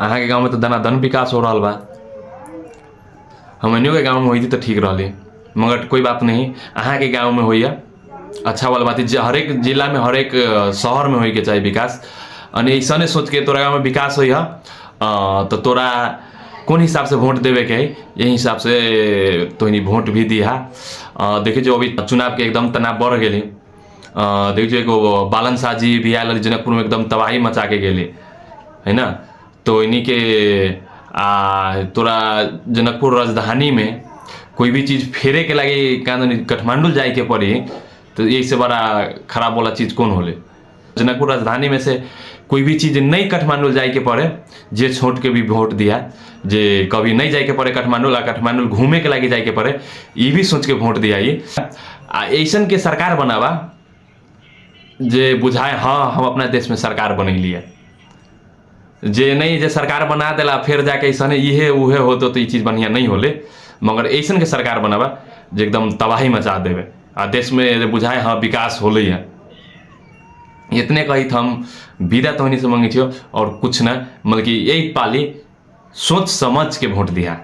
अहाँ के गांव में तो दनादन विकास हो रहा बा। हमनियों के गांव में होती तो ठीक रही, मगर कोई बात नहीं, अहाँ के गांव में होइए अच्छा वाला बात है। हर एक जिला में, हर एक शहर में होई के चाहिए विकास। अनि ऐसा सोच के तोरा गाँव में विकास हो तो तोरा कौन हिसाब से वोट देवे के है, यही हिसाब से तो वोट भी दिया। देखिए जो अभी चुनाव के एकदम तनाव बढ़ गए। देखिए एगो बालन शाह जी भी आयल जनकपुर में, एकदम तबाही मचा के गेली है ना। तो इन्हीं के तोरा जनकपुर राजधानी में कोई भी चीज़ फेरे के लगे काठमांडू जाए के पड़ी, तो यही से बड़ा खराब वाला चीज़ कौन होले। जनकपुर राजधानी में से कोई भी चीज़ नहीं काठमांडू जाए के पड़े, जे छोट के भी वोट दिया, जे कभी नहीं जाए के पड़े काठमांडू, काठमांडू घूमे के लगे जाए के पड़े, ये भी सोच के वोट दिया। ऐसन के सरकार बनावा जे बुझाए हाँ हम अपना देश में सरकार बनैलिए। जे नहीं जे सरकार बना देला फिर जाके ऐसा इहे उहे हो तो ये चीज़ बढ़िया नहीं होले। मगर ऐसन के सरकार बनावा जे एकदम तबाही मचा देवे आ देश में बुझाए हाँ विकास होले है। इतने कही हम विदा तो से मंगी थी और कुछ ना, मतलब कि यही पाली सोच समझ के वोट दिया।